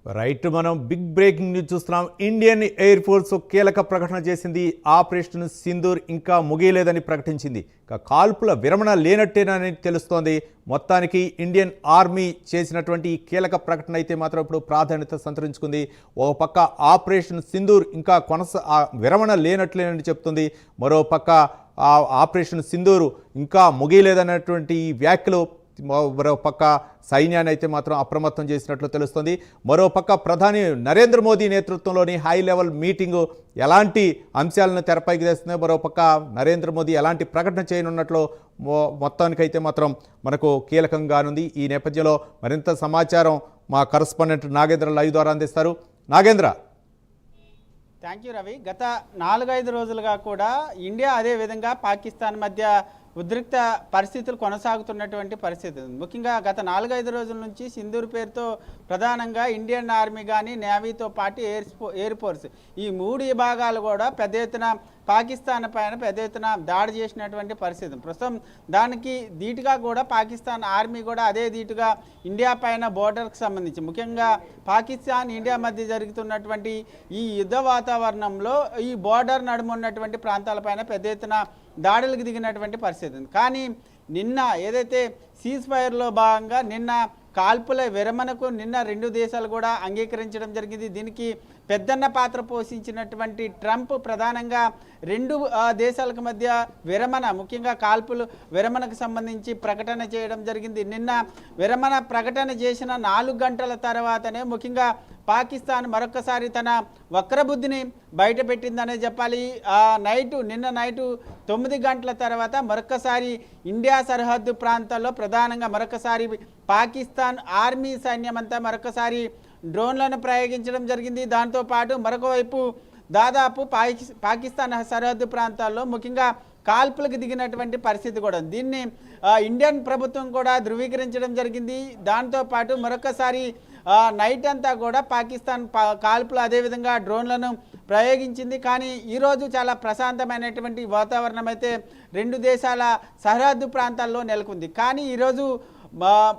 Right మనం big breaking news చూస్తున్నాం. Indian air force కీలక ప్రకటన చేసింది. ఆపరేషన్ సింధూర్ ఇంకా ముగియలేదని ప్రకటించింది. కాల్పుల విరమణ లేనట్టేనని తెలుస్తోంది. మొత్తానికి ఇండియన్ ఆర్మీ చేసినటువంటి ఈ కీలక ప్రకటన అయితే మాత్రం ఇప్పుడు ప్రాధాన్యత సంతరించుకుంది. ఒక పక్క ఆపరేషన్ సింధూర్ ఇంకా విరమణ లేనట్లేనని చెప్తుంది. మరో పక్క ఆపరేషన్ సింధూర్ ఇంకా ముగియలేదన్నటువంటి ఈ వ్యాఖ్యలు మరో పక్క సైన్యాన్ని అయితే మాత్రం అప్రమత్తం చేసినట్లు తెలుస్తుంది. మరో పక్క ప్రధాని నరేంద్ర మోదీ నేతృత్వంలోని హై లెవెల్ మీటింగు ఎలాంటి అంశాలను తెరపైకి తెస్తుంది, మరో పక్క నరేంద్ర మోదీ ఎలాంటి ప్రకటన చేయనున్నట్లు మొత్తానికైతే మాత్రం మనకు కీలకంగానుంది. ఈ నేపథ్యంలో మరింత సమాచారం మా కరస్పాండెంట్ నాగేంద్ర లైవ్ ద్వారా అందిస్తారు. నాగేంద్ర. Thank you Ravi. గత 4-5 రోజులుగా కూడా ఇండియా అదేవిధంగా పాకిస్తాన్ మధ్య ఉద్రిక్త పరిస్థితులు కొనసాగుతున్నటువంటి పరిస్థితి ఉంది. ముఖ్యంగా గత 4-5 రోజుల నుంచి సింధూర్ పేరుతో ప్రధానంగా ఇండియన్ ఆర్మీ కానీ నేవీతో పాటు ఎయిర్ ఫోర్స్ ఈ 3 విభాగాలు కూడా పెద్ద ఎత్తున పాకిస్తాన్ పైన పెద్ద ఎత్తున దాడి చేసినటువంటి పరిస్థితి. ప్రస్తుతం దానికి ధీటుగా కూడా పాకిస్తాన్ ఆర్మీ కూడా అదే ధీటుగా ఇండియా పైన బోర్డర్కి సంబంధించి ముఖ్యంగా పాకిస్తాన్ ఇండియా మధ్య జరుగుతున్నటువంటి ఈ యుద్ధ వాతావరణంలో ఈ బోర్డర్ నడుమున్నటువంటి ప్రాంతాలపైన పెద్ద ఎత్తున దాడులకు దిగినటువంటి పరిస్థితి ఉంది. కానీ నిన్న ఏదైతే సీజ్ ఫైర్లో భాగంగా నిన్న కాల్పుల విరమణకు నిన్న 2 దేశాలు కూడా అంగీకరించడం జరిగింది. దీనికి పెద్దన్న పాత్ర పోషించినటువంటి ట్రంప్ ప్రధానంగా 2 దేశాలకు మధ్య విరమణ ముఖ్యంగా కాల్పులు విరమణకు సంబంధించి ప్రకటన చేయడం జరిగింది. నిన్న విరమణ ప్రకటన చేసిన 4 గంటల తర్వాతనే ముఖ్యంగా పాకిస్తాన్ మరొకసారి తన వక్రబుద్ధిని బయటపెట్టిందనే చెప్పాలి. నిన్న నైటు 9 గంటల తర్వాత మరొకసారి ఇండియా సరిహద్దు ప్రాంతాల్లో ప్రధానంగా మరొకసారి పాకిస్తాన్ ఆర్మీ సైన్యం అంతా మరొకసారి డ్రోన్లను ప్రయోగించడం జరిగింది. దాంతోపాటు మరొక వైపు దాదాపు పాకిస్తాన్ సరిహద్దు ప్రాంతాల్లో ముఖ్యంగా కాల్పులకు దిగినటువంటి పరిస్థితి కూడా దీన్ని ఇండియన్ ప్రభుత్వం కూడా ధృవీకరించడం జరిగింది. దాంతోపాటు మరొకసారి నైట్ అంతా కూడా పాకిస్తాన్ కాల్పులు అదేవిధంగా డ్రోన్లను ప్రయోగించింది. కానీ ఈరోజు చాలా ప్రశాంతమైనటువంటి వాతావరణం అయితే 2 దేశాల సరిహద్దు ప్రాంతాల్లో నెలకొంది. కానీ ఈరోజు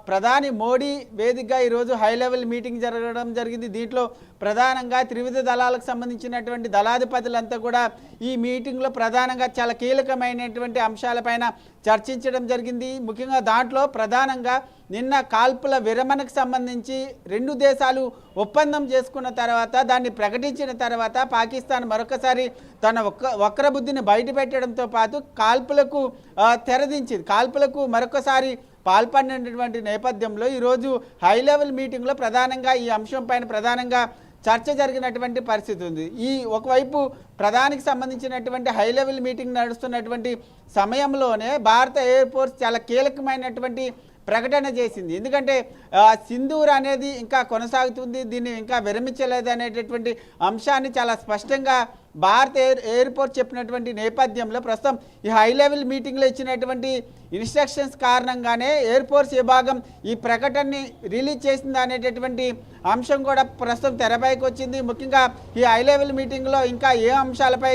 ప్రధాని మోడీ వేదికగా ఈరోజు హై లెవెల్ మీటింగ్ జరగడం జరిగింది. దీంట్లో ప్రధానంగా త్రివిధ దళాలకు సంబంధించినటువంటి దళాధిపతులంతా కూడా ఈ మీటింగ్లో ప్రధానంగా చాలా కీలకమైనటువంటి అంశాలపైన చర్చించడం జరిగింది. ముఖ్యంగా దాంట్లో ప్రధానంగా నిన్న కాల్పుల విరమణకు సంబంధించి 2 దేశాలు ఒప్పందం చేసుకున్న తర్వాత దాన్ని ప్రకటించిన తర్వాత పాకిస్తాన్ మరొకసారి తన వక్రబుద్ధిని బయటపెట్టడంతో పాటు కాల్పులకు తెరదించింది. కాల్పులకు మరొకసారి పాల్పడినటువంటి నేపథ్యంలో ఈరోజు హై లెవెల్ మీటింగ్లో ప్రధానంగా ఈ అంశం పైన ప్రధానంగా చర్చ జరిగినటువంటి పరిస్థితి ఉంది. ఈ ఒకవైపు ప్రధానికి సంబంధించినటువంటి హై లెవెల్ మీటింగ్ నడుస్తున్నటువంటి సమయంలోనే భారత ఎయిర్ ఫోర్స్ చాలా కీలకమైనటువంటి ప్రకటన చేసింది. ఎందుకంటే సింధూర్ అనేది ఇంకా కొనసాగుతుంది, దీన్ని ఇంకా విరమించలేదు అనేటటువంటి అంశాన్ని చాలా స్పష్టంగా భారత ఎయిర్ ఫోర్స్ చెప్పినటువంటి నేపథ్యంలో ప్రస్తుతం ఈ హై లెవెల్ మీటింగ్లో ఇచ్చినటువంటి ఇన్స్ట్రక్షన్స్ కారణంగానే ఎయిర్ ఫోర్స్ విభాగం ఈ ప్రకటనని రిలీజ్ చేసింది అనేటటువంటి అంశం కూడా ప్రస్తుతం తెరపైకి వచ్చింది. ముఖ్యంగా ఈ హై లెవెల్ మీటింగ్లో ఇంకా ఏ అంశాలపై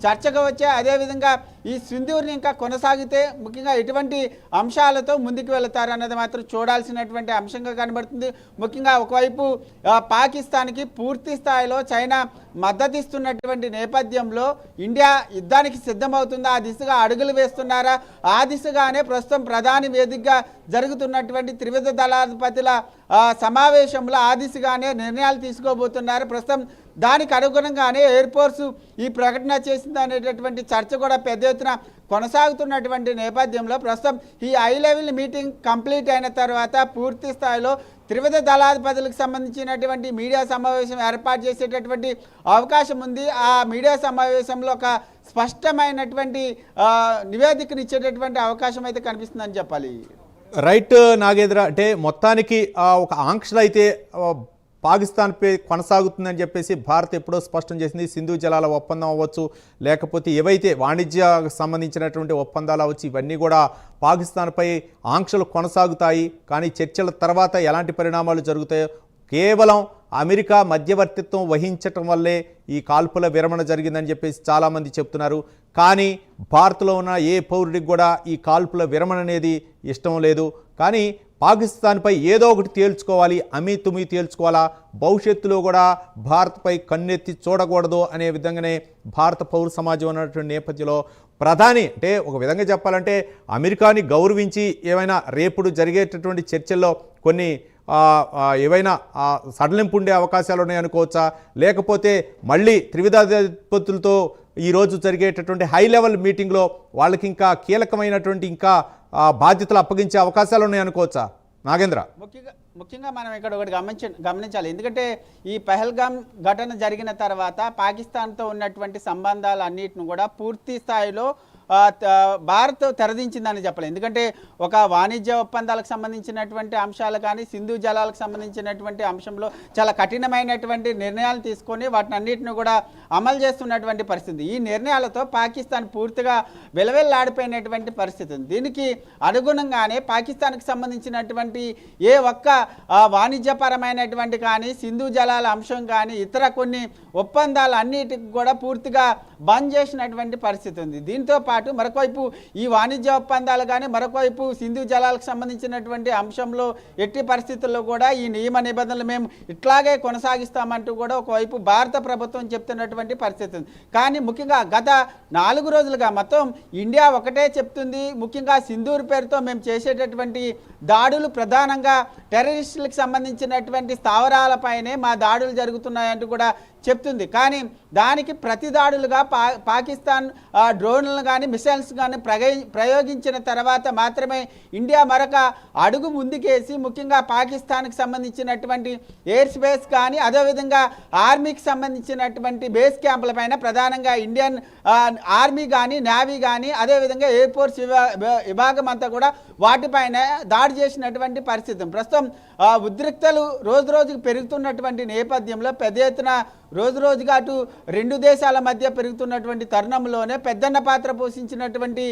చర్చకు వచ్చే అదేవిధంగా ఈ సింధూర్ని ఇంకా కొనసాగితే ముఖ్యంగా ఎటువంటి అంశాలతో ముందుకు వెళతారు అన్నది మాత్రం చూడాల్సినటువంటి అంశంగా కనబడుతుంది. ముఖ్యంగా ఒకవైపు పాకిస్తాన్కి పూర్తి స్థాయిలో చైనా మద్దతిస్తున్నటువంటి నేపథ్యంలో ఇండియా యుద్ధానికి సిద్ధమవుతుందా, ఆ దిశగా అడుగులు వేస్తున్నారా, ఆ దిశగానే ప్రస్తుతం ప్రధాని వేదికగా జరుగుతున్నటువంటి త్రివిధ దళాధిపతుల సమావేశంలో ఆ దిశగానే నిర్ణయాలు తీసుకోబోతున్నారు. ప్రస్తుతం దానికి అనుగుణంగానే ఎయిర్ ఫోర్సు ఈ ప్రకటన చేసింది అనేటటువంటి చర్చ కూడా పెద్ద ఎత్తున కొనసాగుతున్నటువంటి నేపథ్యంలో ప్రస్తుతం ఈ హై లెవెల్ మీటింగ్ కంప్లీట్ అయిన తర్వాత పూర్తి స్థాయిలో త్రివిధ దళాధిపతులకు సంబంధించినటువంటి మీడియా సమావేశం ఏర్పాటు చేసేటటువంటి అవకాశం ఉంది. ఆ మీడియా సమావేశంలో ఒక స్పష్టమైనటువంటి నివేదికను ఇచ్చేటటువంటి అవకాశం అయితే కనిపిస్తుందని చెప్పాలి. రైట్ నాగేంద్ర. అంటే మొత్తానికి ఒక ఆంక్షలు అయితే పాకిస్తాన్పై కొనసాగుతుందని చెప్పేసి భారత్ ఎప్పుడో స్పష్టం చేసింది. సింధు జలాల ఒప్పందం అవ్వచ్చు, లేకపోతే ఏవైతే వాణిజ్య సంబంధించినటువంటి ఒప్పందాలు అవ్వచ్చు, ఇవన్నీ కూడా పాకిస్తాన్పై ఆంక్షలు కొనసాగుతాయి. కానీ చర్చల తర్వాత ఎలాంటి పరిణామాలు జరుగుతాయో కేవలం అమెరికా మధ్యవర్తిత్వం వహించటం వల్లే ఈ కాల్పుల విరమణ జరిగిందని చెప్పేసి చాలామంది చెప్తున్నారు. కానీ భారత్లో ఉన్న ఏ పౌరుడికి కూడా ఈ కాల్పుల విరమణ అనేది ఇష్టం లేదు. కానీ పాకిస్తాన్పై ఏదో ఒకటి తేల్చుకోవాలి, తుమి తేల్చుకోవాలా, భవిష్యత్తులో కూడా భారత్పై కన్నెత్తి చూడకూడదు అనే విధంగానే భారత పౌర సమాజం ఉన్నటువంటి నేపథ్యంలో ప్రధాని అంటే ఒక విధంగా చెప్పాలంటే అమెరికాని గౌరవించి ఏమైనా రేపుడు జరిగేటటువంటి చర్చల్లో కొన్ని ఏవైనా సడలింపు ఉండే అవకాశాలు ఉన్నాయనుకోవచ్చా, లేకపోతే మళ్ళీ త్రివిధాధిపతులతో ఈరోజు జరిగేటటువంటి హై లెవెల్ మీటింగ్లో వాళ్ళకి ఇంకా కీలకమైనటువంటి ఇంకా బాధ్యతలు అప్పగించే అవకాశాలు ఉన్నాయనుకోవచ్చా నాగేంద్ర? ముఖ్యంగా మనం ఇక్కడ ఒకటి గమనించాలి. ఎందుకంటే ఈ పహల్గామ్ ఘటన జరిగిన తర్వాత పాకిస్తాన్తో ఉన్నటువంటి సంబంధాలన్నిటిని కూడా పూర్తి స్థాయిలో భారత్ తెరదించిందని చెప్పలేదు. ఎందుకంటే ఒక వాణిజ్య ఒప్పందాలకు సంబంధించినటువంటి అంశాలు కానీ సింధు జలాలకు సంబంధించినటువంటి అంశంలో చాలా కఠినమైనటువంటి నిర్ణయాలు తీసుకొని వాటిని అన్నిటిని కూడా అమలు చేస్తున్నటువంటి పరిస్థితి. ఈ నిర్ణయాలతో పాకిస్తాన్ పూర్తిగా వెలవెల్లాడిపోయినటువంటి పరిస్థితి ఉంది. దీనికి అనుగుణంగానే పాకిస్తాన్కి సంబంధించినటువంటి ఏ ఒక్క వాణిజ్యపరమైనటువంటి కానీ సింధు జలాల అంశం కానీ ఇతర కొన్ని ఒప్పందాలు అన్నిటికి కూడా పూర్తిగా బంద్ చేసినటువంటి పరిస్థితి ఉంది. దీంతో పాటు మరొకవైపు ఈ వాణిజ్య ఒప్పందాలు కానీ మరొకవైపు సింధు జలాలకు సంబంధించినటువంటి అంశంలో ఎట్టి పరిస్థితుల్లో కూడా ఈ నియమ నిబంధనలు మేము ఇట్లాగే కొనసాగిస్తామంటూ కూడా ఒకవైపు భారత ప్రభుత్వం చెప్తున్నటువంటి పరిస్థితి ఉంది. కానీ ముఖ్యంగా గత 4 రోజులుగా మొత్తం ఇండియా ఒకటే చెప్తుంది. ముఖ్యంగా సింధూర్ పేరుతో మేము చేసేటటువంటి దాడులు ప్రధానంగా టెర్రరిస్టులకు సంబంధించినటువంటి స్థావరాలపైనే మా దాడులు జరుగుతున్నాయంటూ కూడా చెప్తుంది. కానీ దానికి ప్రతి దాడులుగా పాకిస్తాన్ డ్రోన్లను కానీ మిసైల్స్ కానీ ప్రయోగించిన తర్వాత మాత్రమే ఇండియా మరొక అడుగు ముందుకేసి ముఖ్యంగా పాకిస్తాన్కి సంబంధించినటువంటి ఎయిర్ స్పేస్ కానీ అదేవిధంగా ఆర్మీకి సంబంధించినటువంటి బేస్ క్యాంపుల పైన ప్రధానంగా ఇండియన్ ఆర్మీ కానీ నేవీ కానీ అదేవిధంగా ఎయిర్ ఫోర్స్ విభాగం అంతా కూడా వాటిపైన దాడి చేసినటువంటి పరిస్థితి. ప్రస్తుతం ఉద్రిక్తలు రోజు రోజుకు పెరుగుతున్నటువంటి నేపథ్యంలో పెద్ద ఎత్తున రోజు రోజుగా అటు 2 దేశాల మధ్య పెరుగుతున్నటువంటి తరుణంలోనే పెద్దన్న పాత్ర పోషించినటువంటి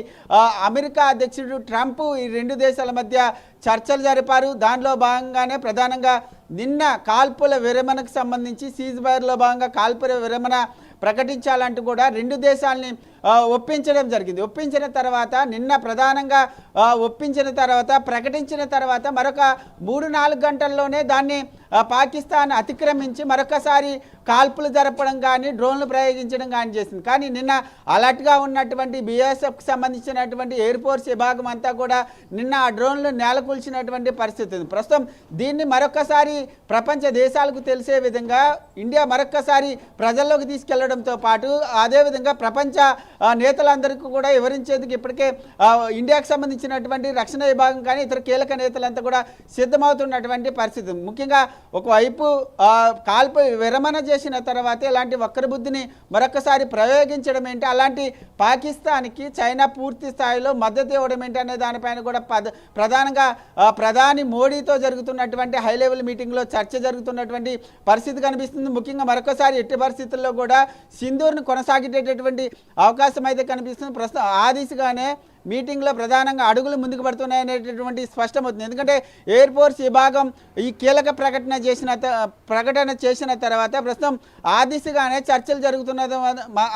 అమెరికా అధ్యక్షుడు ట్రంప్ ఈ 2 దేశాల మధ్య చర్చలు జరిపారు. దానిలో భాగంగానే ప్రధానంగా నిన్న కాల్పుల విరమణకు సంబంధించి సీజ్ ఫైర్లో భాగంగా కాల్పుల విరమణ ప్రకటించాలంటూ కూడా 2 దేశాలని ఒప్పించడం జరిగింది. ఒప్పించిన తర్వాత నిన్న ప్రధానంగా ఒప్పించిన తర్వాత ప్రకటించిన తర్వాత మరొక 3-4 గంటల్లోనే దాన్ని పాకిస్తాన్ అతిక్రమించి మరొకసారి కాల్పులు జరపడం కానీ డ్రోన్లు ప్రయోగించడం కానీ చేసింది. కానీ నిన్న అలర్ట్గా ఉన్నటువంటి బీఎస్ఎఫ్కి సంబంధించినటువంటి ఎయిర్ ఫోర్స్ విభాగం అంతా కూడా నిన్న ఆ డ్రోన్లు నేలకూల్చినటువంటి పరిస్థితి ఉంది. ప్రస్తుతం దీన్ని మరొకసారి ప్రపంచ దేశాలకు తెలిసే విధంగా ఇండియా మరొకసారి ప్రజల్లోకి తీసుకెళ్లడంతో పాటు అదేవిధంగా ప్రపంచ నేతలందరికీ కూడా వివరించేందుకు ఇప్పటికే ఇండియాకు సంబంధించినటువంటి రక్షణ విభాగం కానీ ఇతర కీలక నేతలంతా కూడా సిద్ధమవుతున్నటువంటి పరిస్థితి. ముఖ్యంగా ఒకవైపు కాల్పు విరమణ చేసిన తర్వాత ఇలాంటి వక్ర బుద్ధిని మరొకసారి ప్రయోగించడం ఏంటి, అలాంటి పాకిస్తాన్కి చైనా పూర్తి స్థాయిలో మద్దతు ఇవ్వడం ఏంటి అనే దానిపైన కూడా ప్రధానంగా ప్రధాని మోడీతో జరుగుతున్నటువంటి హై లెవెల్ మీటింగ్లో చర్చ జరుగుతున్నటువంటి పరిస్థితి కనిపిస్తుంది. ముఖ్యంగా మరొకసారి ఎట్టి పరిస్థితుల్లో కూడా సింధూర్ను కొనసాగేటటువంటి అవకాశం అయితే కనిపిస్తుంది. ప్రస్తుతం ఆ దిశగానే మీటింగ్లో ప్రధానంగా అడుగులు ముందుకు పడుతున్నాయనేటటువంటి స్పష్టమవుతుంది. ఎందుకంటే ఎయిర్ ఫోర్స్ విభాగం ఈ కీలక ప్రకటన చేసిన తర్వాత ప్రస్తుతం ఆ దిశగానే చర్చలు జరుగుతున్నది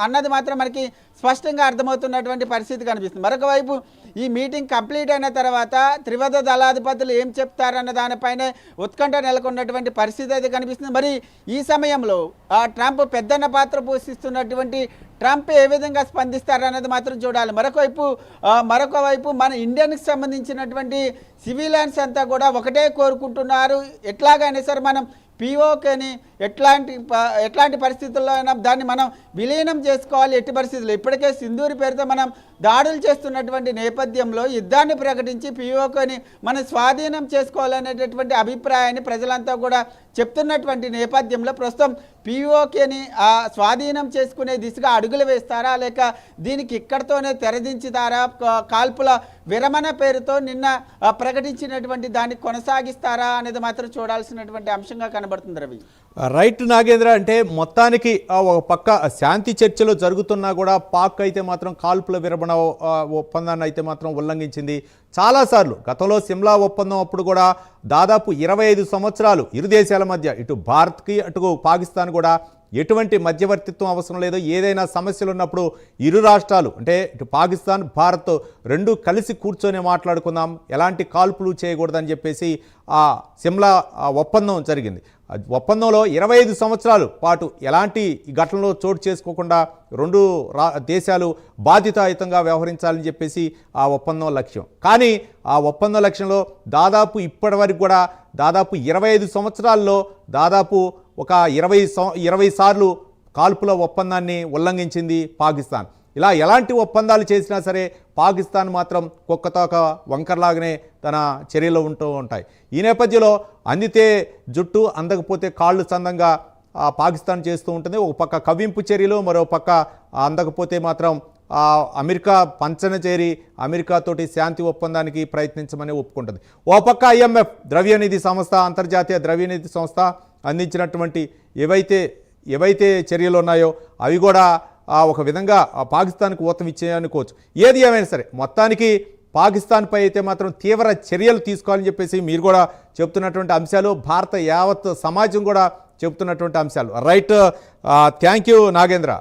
అన్నది మాత్రం మనకి స్పష్టంగా అర్థమవుతున్నటువంటి పరిస్థితి కనిపిస్తుంది. మరొక వైపు ఈ మీటింగ్ కంప్లీట్ అయిన తర్వాత త్రివిధ దళాధిపతులు ఏం చెప్తారన్న దానిపైనే ఉత్కంఠ నెలకొన్నటువంటి పరిస్థితి అయితే కనిపిస్తుంది. మరి ఈ సమయంలో ట్రంప్ పెద్దన్న పాత్ర పోషిస్తున్నటువంటి ట్రంప్ ఏ విధంగా స్పందిస్తారన్నది మాత్రం చూడాలి. మరొక వైపు మన ఇండియన్కి సంబంధించినటువంటి సివిలియన్స్ అంతా కూడా ఒకటే కోరుకుంటున్నారు, ఎట్లాగైనా సరే మనం పిఓకేని ఎట్లాంటి పరిస్థితుల్లో అయినా దాన్ని మనం విలీనం చేసుకోవాలి. ఎట్టి పరిస్థితుల్లో ఇప్పటికే సింధూరి పేరుతో మనం దాడులు చేస్తున్నటువంటి నేపథ్యంలో యుద్ధాన్ని ప్రకటించి పిఓకేని మనం స్వాధీనం చేసుకోవాలనేటటువంటి అభిప్రాయాన్ని ప్రజలంతా కూడా చెప్తున్నటువంటి నేపథ్యంలో ప్రస్తుతం పిఓకేని స్వాధీనం చేసుకునే దిశగా అడుగులు వేస్తారా, లేక దీనికి ఇక్కడితోనే తెరదించుతారా, కాల్పుల విరమణ పేరుతో నిన్న ప్రకటించినటువంటి దాన్ని కొనసాగిస్తారా అనేది మాత్రం చూడాల్సినటువంటి అంశంగా కనబడుతుంది. రవి రైట్ నాగేంద్ర, అంటే మొత్తానికి ఒక పక్క శాంతి చర్చలు జరుగుతున్నా కూడా పాక్ అయితే మాత్రం కాల్పుల విరమణ ఒప్పందాన్ని అయితే మాత్రం ఉల్లంఘించింది. చాలాసార్లు గతంలో సిమ్లా ఒప్పందం అప్పుడు కూడా దాదాపు 25 సంవత్సరాలు ఇరు దేశాల మధ్య ఇటు భారత్కి అటు పాకిస్తాన్ కూడా ఎటువంటి మధ్యవర్తిత్వం అవసరం లేదు. ఏదైనా సమస్యలు ఉన్నప్పుడు ఇరు రాష్ట్రాలు అంటే ఇటు పాకిస్తాన్ భారత్ రెండు కలిసి కూర్చొని మాట్లాడుకుందాం, ఎలాంటి కాల్పులు చేయకూడదని చెప్పేసి ఆ సిమ్లా ఒప్పందం జరిగింది. ఒప్పందంలో 25 సంవత్సరాల పాటు ఎలాంటి ఘటనలో చోటు చేసుకోకుండా రెండు దేశాలు బాధ్యతాయుతంగా వ్యవహరించాలని చెప్పేసి ఆ ఒప్పందం లక్ష్యం. కానీ ఆ ఒప్పందం లక్ష్యంలో దాదాపు ఇప్పటివరకు కూడా దాదాపు 25 సంవత్సరాల్లో దాదాపు ఒక 20 సార్లు కాల్పుల ఒప్పందాన్ని ఉల్లంఘించింది పాకిస్తాన్. ఇలా ఎలాంటి ఒప్పందాలు చేసినా సరే పాకిస్తాన్ మాత్రం కుక్కతోక వంకర్లాగానే తన చర్యలు ఉంటూ ఉంటాయి. ఈ నేపథ్యంలో అందితే జుట్టు అందకపోతే కాళ్ళు సందంగా పాకిస్తాన్ చేస్తూ ఉంటుంది. ఒక పక్క కవ్వింపు చర్యలు, మరో పక్క అందకపోతే మాత్రం అమెరికా పంచన చేరి అమెరికాతోటి శాంతి ఒప్పందానికి ప్రయత్నించమని ఒప్పుకుంటుంది. ఓ పక్క IMF ద్రవ్యనిధి సంస్థ, అంతర్జాతీయ ద్రవ్యనిధి సంస్థ అందించినటువంటి ఏవైతే చర్యలు ఉన్నాయో అవి కూడా ఒక విధంగా పాకిస్తాన్కు ఊతం ఇచ్చాయనుకోవచ్చు. ఏది ఏమైనా సరే మొత్తానికి పాకిస్తాన్పై అయితే మాత్రం తీవ్ర చర్యలు తీసుకోవాలని చెప్పేసి మీరు కూడా చెప్తున్నటువంటి అంశాలు, భారత యావత్ సమాజం కూడా చెప్తున్నటువంటి అంశాలు. Right, thank you Nagendra.